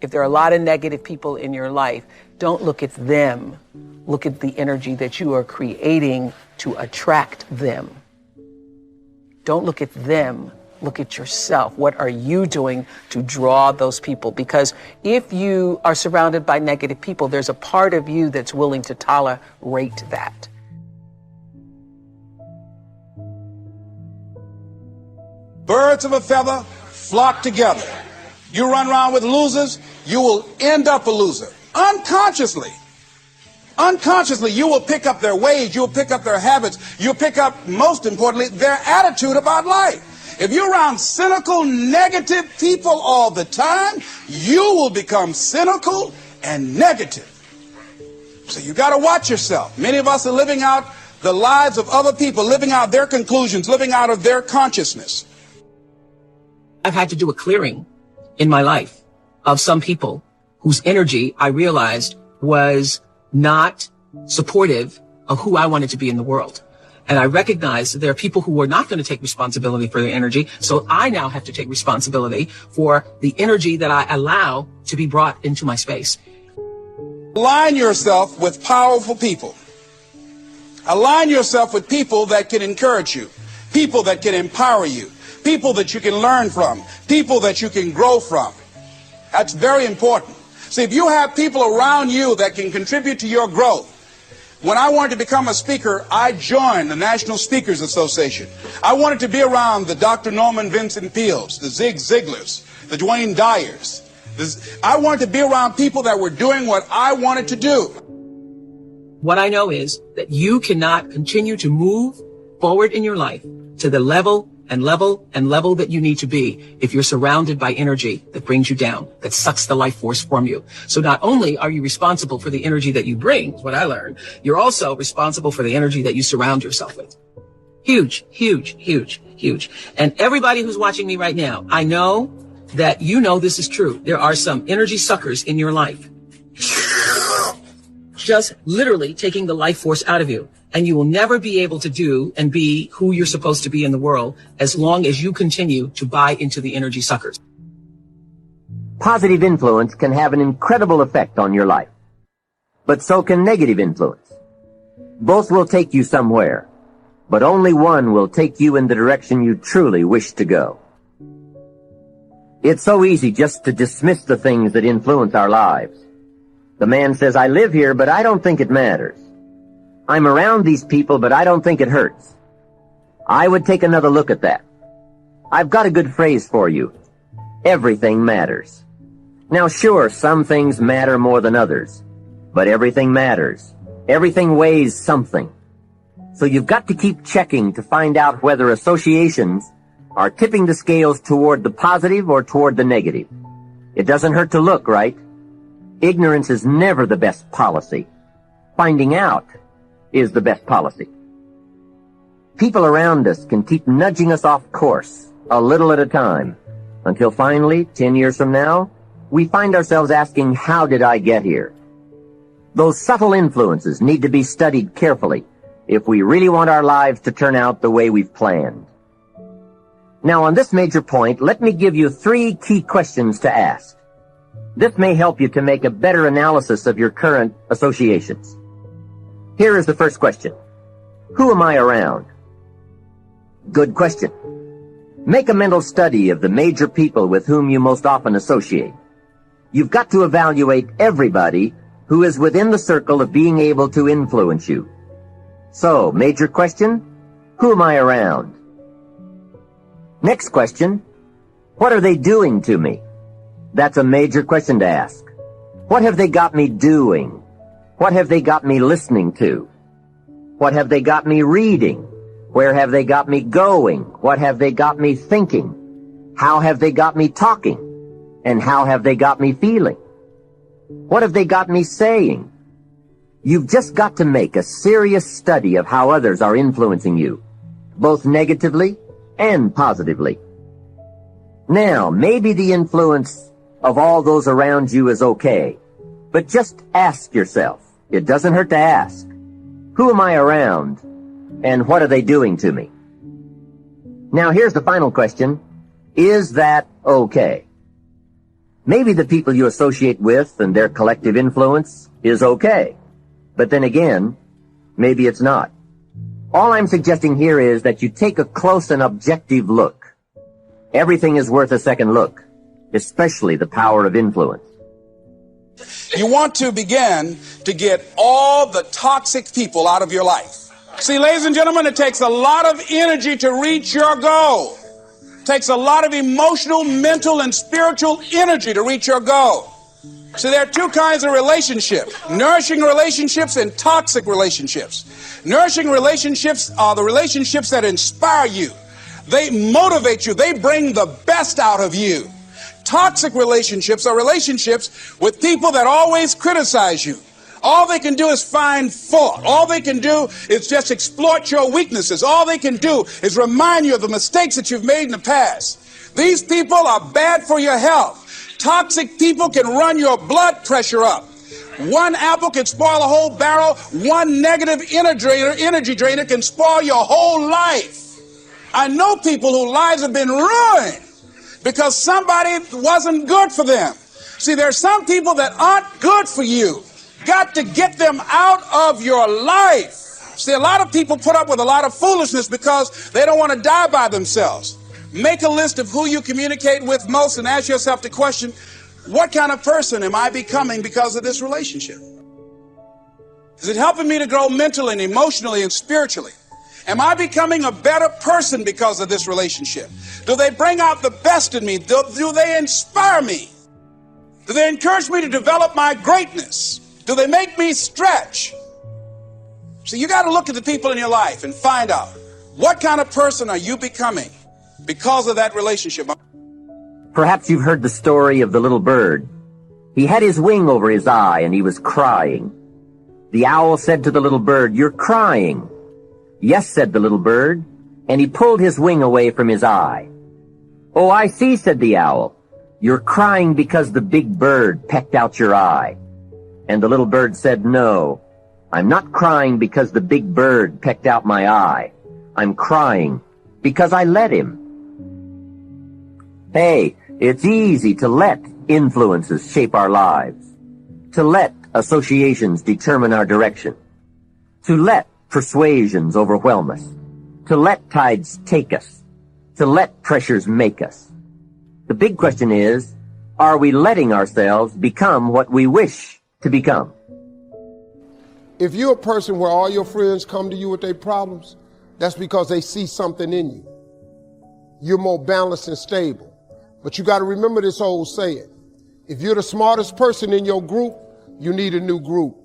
If there are a lot of negative people in your life, don't look at them. Look at the energy that you are creating to attract them. Don't look at them. Look at yourself. What are you doing to draw those people? Because if you are surrounded by negative people, there's a part of you that's willing to tolerate that. Birds of a feather flock together. You run around with losers, you will end up a loser. Unconsciously. Unconsciously, you will pick up their ways, you'll pick up their habits, you'll pick up, most importantly, their attitude about life. If you're around cynical, negative people all the time, you will become cynical and negative. So you got to watch yourself. Many of us are living out the lives of other people, living out their conclusions, living out of their consciousness. I've had to do a clearing in my life of some people whose energy I realized was not supportive of who I wanted to be in the world. And I recognized that there are people who are not going to take responsibility for their energy. So I now have to take responsibility for the energy that I allow to be brought into my space. Align yourself with powerful people. Align yourself with people that can encourage you, people that can empower you, people that you can learn from, people that you can grow from. That's very important. See, if you have people around you that can contribute to your growth. When I wanted to become a speaker, I joined the National Speakers Association. I wanted to be around the Dr. Norman Vincent Peales, the Zig Ziglars, the Dwayne Dyers. I wanted to be around people that were doing what I wanted to do. What I know is that you cannot continue to move forward in your life to the level that you need to be if you're surrounded by energy that brings you down, that sucks the life force from you. So not only are you responsible for the energy that you bring, is what I learned, you're also responsible for the energy that you surround yourself with. Huge, huge, huge, huge. And everybody who's watching me right now, I know that you know this is true. There are some energy suckers in your life. Just literally taking the life force out of you. And you will never be able to do and be who you're supposed to be in the world as long as you continue to buy into the energy suckers. Positive influence can have an incredible effect on your life. But so can negative influence. Both will take you somewhere, but only one will take you in the direction you truly wish to go. It's so easy just to dismiss the things that influence our lives. The man says, I live here, but I don't think it matters. I'm around these people, but I don't think it hurts. I would take another look at that. I've got a good phrase for you. Everything matters. Now sure, some things matter more than others, but everything matters. Everything weighs something. So you've got to keep checking to find out whether associations are tipping the scales toward the positive or toward the negative. It doesn't hurt to look, right? Ignorance is never the best policy. Finding out is the best policy. People around us can keep nudging us off course, a little at a time, until finally, 10 years from now, we find ourselves asking, how did I get here? Those subtle influences need to be studied carefully if we really want our lives to turn out the way we've planned. Now, on this major point, let me give you 3 key questions to ask. This may help you to make a better analysis of your current associations. Here is the first question. Who am I around? Good question. Make a mental study of the major people with whom you most often associate. You've got to evaluate everybody who is within the circle of being able to influence you. So, major question, who am I around? Next question, what are they doing to me? That's a major question to ask. What have they got me doing? What have they got me listening to? What have they got me reading? Where have they got me going? What have they got me thinking? How have they got me talking? And how have they got me feeling? What have they got me saying? You've just got to make a serious study of how others are influencing you, both negatively and positively. Now, maybe the influence of all those around you is okay, but just ask yourself, it doesn't hurt to ask, who am I around, and what are they doing to me? Now, here's the final question, is that okay? Maybe the people you associate with and their collective influence is okay. But then again, maybe it's not. All I'm suggesting here is that you take a close and objective look. Everything is worth a second look, especially the power of influence. You want to begin to get all the toxic people out of your life. See, ladies and gentlemen, it takes a lot of energy to reach your goal. It takes a lot of emotional, mental, and spiritual energy to reach your goal. So there are two kinds of relationships: nourishing relationships and toxic relationships. Nourishing relationships are the relationships that inspire you. They motivate you. They bring the best out of you. Toxic relationships are relationships with people that always criticize you. All they can do is find fault. All they can do is just exploit your weaknesses. All they can do is remind you of the mistakes that you've made in the past. These people are bad for your health. Toxic people can run your blood pressure up. One apple can spoil a whole barrel. One negative energy drainer can spoil your whole life. I know people whose lives have been ruined because somebody wasn't good for them. See, there are some people that aren't good for you. Got to get them out of your life. See, a lot of people put up with a lot of foolishness because they don't want to die by themselves. Make a list of who you communicate with most and ask yourself the question, what kind of person am I becoming because of this relationship? Is it helping me to grow mentally and emotionally and spiritually? Am I becoming a better person because of this relationship? Do they bring out the best in me? Do they inspire me? Do they encourage me to develop my greatness? Do they make me stretch? So you got to look at the people in your life and find out, what kind of person are you becoming because of that relationship? Perhaps you've heard the story of the little bird. He had his wing over his eye and he was crying. The owl said to the little bird, "You're crying." "Yes," said the little bird, and he pulled his wing away from his eye. "Oh, I see," said the owl. "You're crying because the big bird pecked out your eye." And the little bird said, "No, I'm not crying because the big bird pecked out my eye. I'm crying because I let him." Hey, it's easy to let influences shape our lives, to let associations determine our direction, to let persuasions overwhelm us, to let tides take us, to let pressures make us. The big question is, are we letting ourselves become what we wish to become? If you're a person where all your friends come to you with their problems, that's because they see something in you. You're more balanced and stable. But you got to remember this old saying. If you're the smartest person in your group, you need a new group.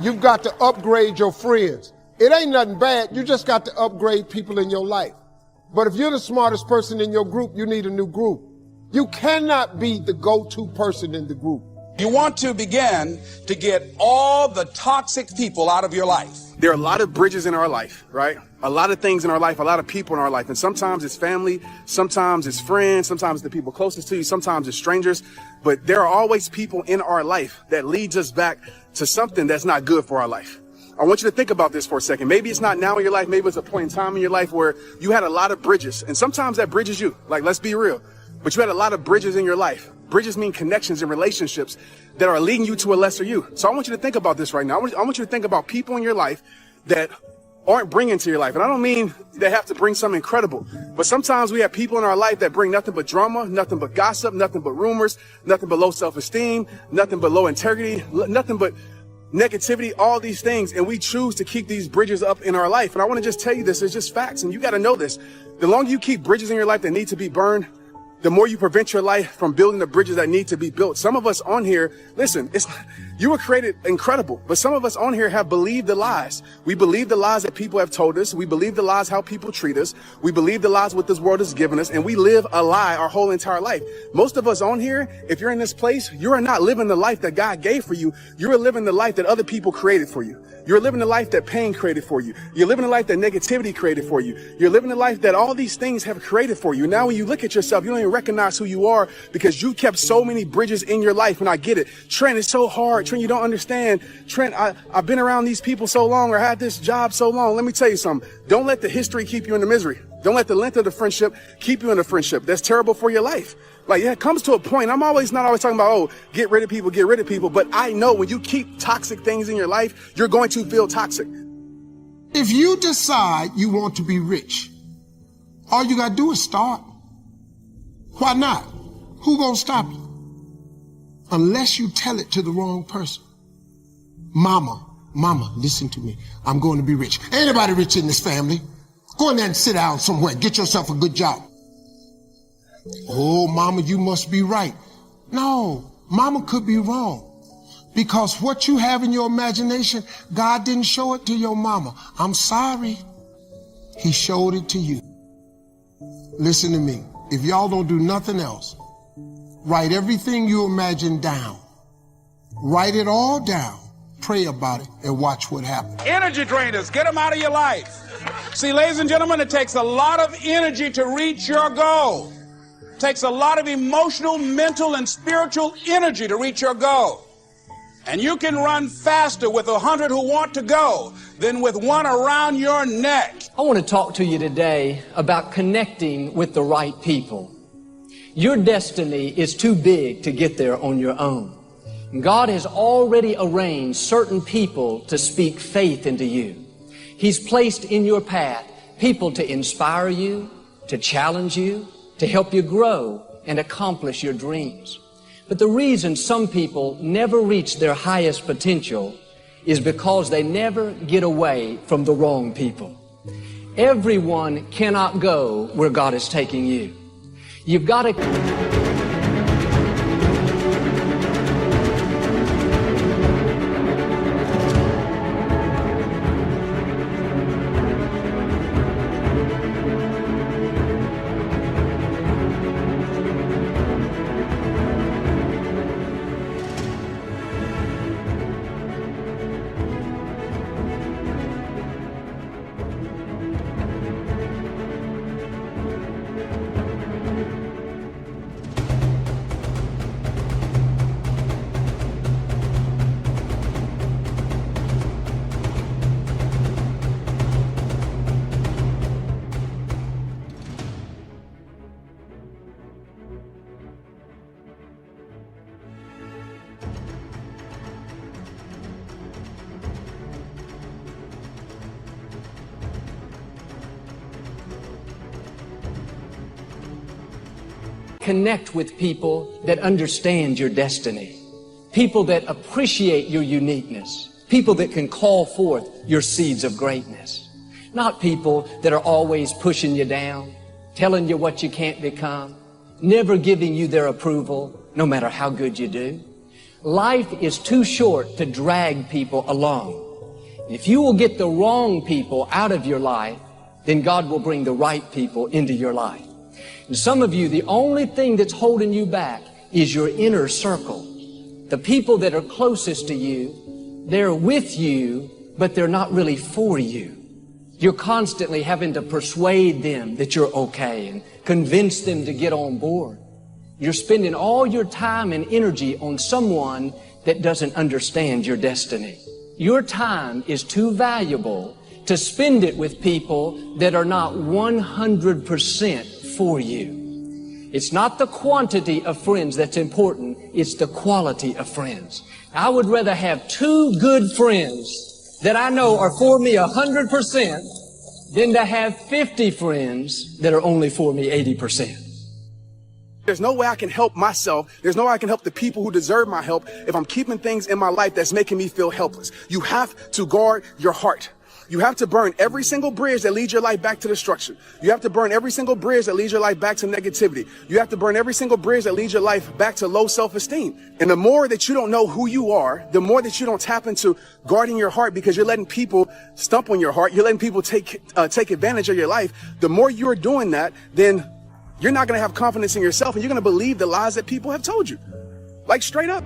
You've got to upgrade your friends. It ain't nothing bad. You just got to upgrade people in your life. But if you're the smartest person in your group, you need a new group. You cannot be the go-to person in the group. You want to begin to get all the toxic people out of your life. There are a lot of bridges in our life, right? A lot of things in our life, a lot of people in our life. And sometimes it's family, sometimes it's friends, sometimes the people closest to you, sometimes it's strangers. But there are always people in our life that leads us back to something that's not good for our life. I want you to think about this for a second. Maybe it's not now in your life. Maybe it's a point in time in your life where you had a lot of bridges. And sometimes that bridges you. Like, let's be real. But you had a lot of bridges in your life. Bridges mean connections and relationships that are leading you to a lesser you. So I want you to think about this right now. I want you to think about people in your life that aren't bringing to your life. And I don't mean they have to bring something incredible, but sometimes we have people in our life that bring nothing but drama, nothing but gossip, nothing but rumors, nothing but low self-esteem, nothing but low integrity, nothing but negativity, all these things. And we choose to keep these bridges up in our life. And I want to just tell you this, it's just facts. And you got to know this. The longer you keep bridges in your life that need to be burned, the more you prevent your life from building the bridges that need to be built. Some of us on here, listen, you were created incredible, but some of us on here have believed the lies. We believe the lies that people have told us. We believe the lies how people treat us. We believe the lies what this world has given us, and we live a lie our whole entire life. Most of us on here, if you're in this place, you are not living the life that God gave for you. You're living the life that other people created for you. You're living the life that pain created for you. You're living the life that negativity created for you. You're living the life that all these things have created for you. Now when you look at yourself, you don't even even recognize who you are because you kept so many bridges in your life. And I get it. Trent, it's so hard. Trent, you don't understand. Trent, I've been around these people so long or had this job so long. Let me tell you something. Don't let the history keep you in the misery. Don't let the length of the friendship keep you in the friendship. That's terrible for your life. Like, yeah, it comes to a point. I'm not always talking about, oh, get rid of people. But I know when you keep toxic things in your life, you're going to feel toxic. If you decide you want to be rich, all you gotta do is start. Why not? Who gonna stop you? Unless you tell it to the wrong person. Mama, listen to me. I'm going to be rich. Ain't anybody rich in this family. Go in there and sit down somewhere. Get yourself a good job. Oh, mama, you must be right. No, mama could be wrong. Because what you have in your imagination, God didn't show it to your mama. I'm sorry. He showed it to you. Listen to me. If y'all don't do nothing else, write everything you imagine down. Write it all down. Pray about it and watch what happens. Energy drainers, get them out of your life. See, ladies and gentlemen, it takes a lot of energy to reach your goal. It takes a lot of emotional, mental, and spiritual energy to reach your goal. And you can run faster with 100 who want to go than with one around your neck. I want to talk to you today about connecting with the right people. Your destiny is too big to get there on your own. God has already arranged certain people to speak faith into you. He's placed in your path people to inspire you, to challenge you, to help you grow and accomplish your dreams. But the reason some people never reach their highest potential is because they never get away from the wrong people. Everyone cannot go where God is taking you. You've got to... Connect with people that understand your destiny, people that appreciate your uniqueness, people that can call forth your seeds of greatness, not people that are always pushing you down, telling you what you can't become, never giving you their approval, no matter how good you do. Life is too short to drag people along. If you will get the wrong people out of your life, then God will bring the right people into your life. And some of you, the only thing that's holding you back is your inner circle. The people that are closest to you, they're with you, but they're not really for you. You're constantly having to persuade them that you're okay and convince them to get on board. You're spending all your time and energy on someone that doesn't understand your destiny. Your time is too valuable to spend it with people that are not 100% for you. It's not the quantity of friends that's important, it's the quality of friends. I would rather have 2 good friends that I know are for me 100% than to have 50 friends that are only for me 80%. There's no way I can help myself. There's no way I can help the people who deserve my help if I'm keeping things in my life that's making me feel helpless. You have to guard your heart. You have to burn every single bridge that leads your life back to destruction. You have to burn every single bridge that leads your life back to negativity. You have to burn every single bridge that leads your life back to low self-esteem. And the more that you don't know who you are, the more that you don't tap into guarding your heart because you're letting people stump on your heart, you're letting people take advantage of your life, the more you're doing that, then you're not going to have confidence in yourself and you're going to believe the lies that people have told you. Like straight up.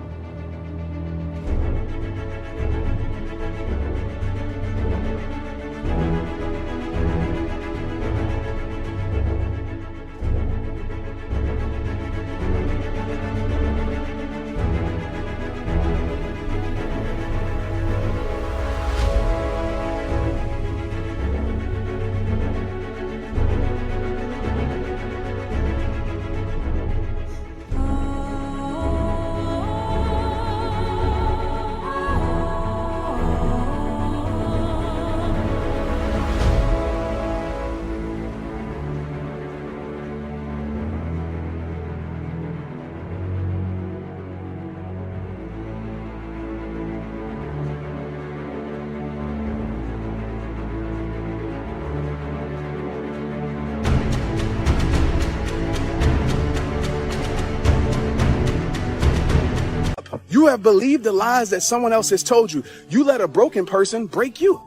You have believed the lies that someone else has told you. You let a broken person break you.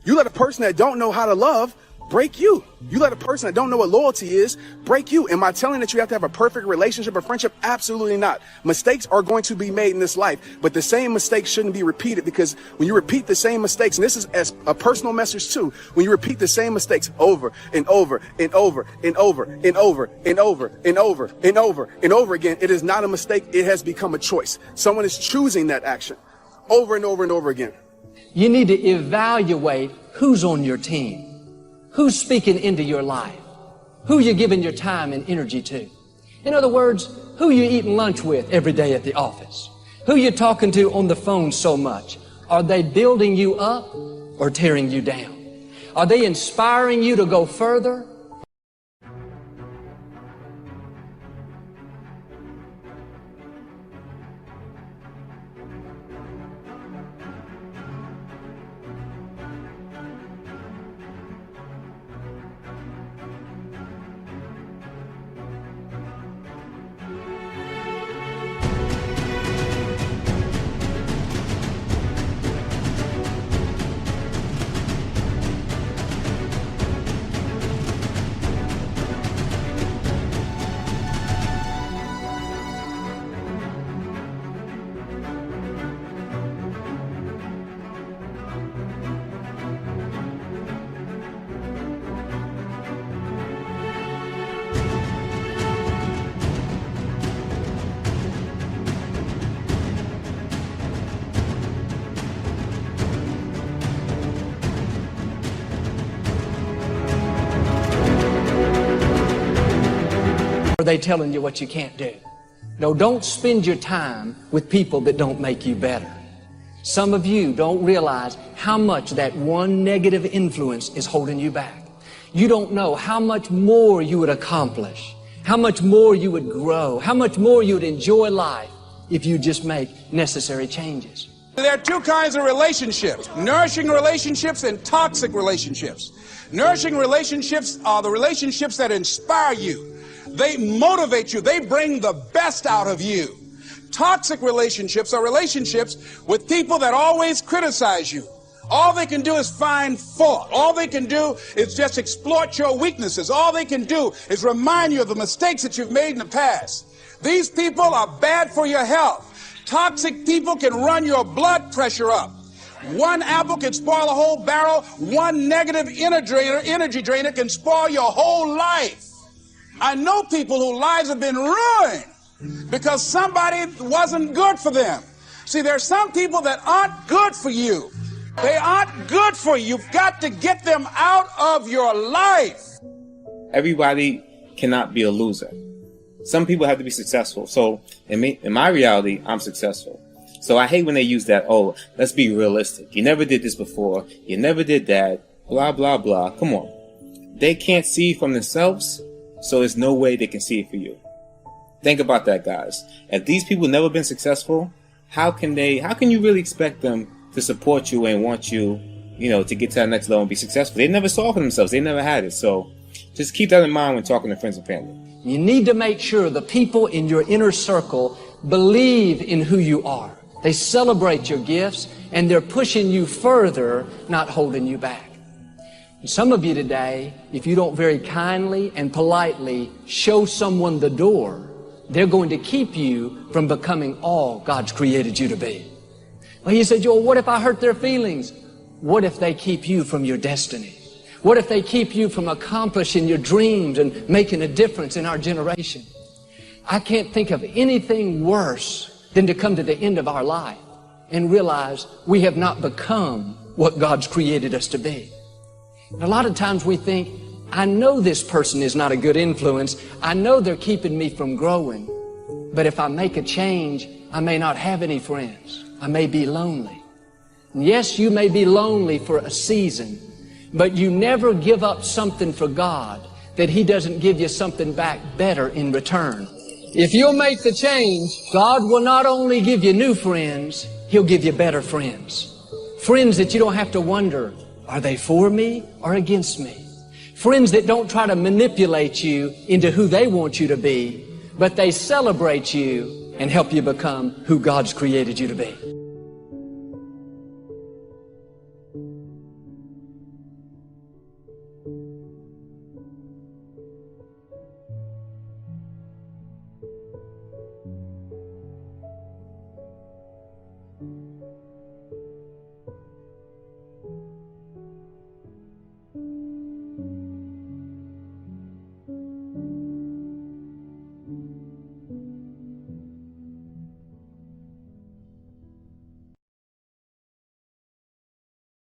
You let a person that don't know how to love break you. You let a person that don't know what loyalty is break you. Am I telling that you have to have a perfect relationship or friendship? Absolutely not. Mistakes are going to be made in this life, but the same mistakes shouldn't be repeated, because when you repeat the same mistakes, and this is as a personal message too, when you repeat the same mistakes over and over and over and over and over and over and over and over and over again, it is not a mistake. It has become a choice. Someone is choosing that action over and over and over again. You need to evaluate who's on your team. Who's speaking into your life? Who you giving your time and energy to? In other words, who you eating lunch with every day at the office? Who you talking to on the phone so much? Are they building you up or tearing you down? Are they inspiring you to go further? Are they telling you what you can't do? No, don't spend your time with people that don't make you better. Some of you don't realize how much that one negative influence is holding you back. You don't know how much more you would accomplish, how much more you would grow, how much more you would enjoy life if you just make necessary changes. There are two kinds of relationships: nourishing relationships and toxic relationships. Nourishing relationships are the relationships that inspire you. They motivate you. They bring the best out of you. Toxic relationships are relationships with people that always criticize you. All they can do is find fault. All they can do is just exploit your weaknesses. All they can do is remind you of the mistakes that you've made in the past. These people are bad for your health. Toxic people can run your blood pressure up. One apple can spoil a whole barrel. One negative energy drainer can spoil your whole life. I know people whose lives have been ruined because somebody wasn't good for them. See, there are some people that aren't good for you. They aren't good for you. You've got to get them out of your life. Everybody cannot be a loser. Some people have to be successful. So in my reality, I'm successful. So I hate when they use that, oh, let's be realistic. You never did this before. You never did that. Blah, blah, blah. Come on. They can't see from themselves, so there's no way they can see it for you. Think about that, guys. If these people never been successful, how can you really expect them to support you and want you, to get to that next level and be successful? They never saw it for themselves. They never had it. So just keep that in mind when talking to friends and family. You need to make sure the people in your inner circle believe in who you are. They celebrate your gifts, and they're pushing you further, not holding you back. And some of you today, if you don't very kindly and politely show someone the door, they're going to keep you from becoming all God's created you to be. Well, you said, Joel, what if I hurt their feelings? What if they keep you from your destiny? What if they keep you from accomplishing your dreams and making a difference in our generation? I can't think of anything worse than to come to the end of our life and realize we have not become what God's created us to be. And a lot of times we think, I know this person is not a good influence. I know they're keeping me from growing. But if I make a change, I may not have any friends. I may be lonely. And yes, you may be lonely for a season, but you never give up something for God that He doesn't give you something back better in return. If you'll make the change, God will not only give you new friends, He'll give you better friends. Friends that you don't have to wonder, are they for me or against me? Friends that don't try to manipulate you into who they want you to be, but they celebrate you and help you become who God's created you to be.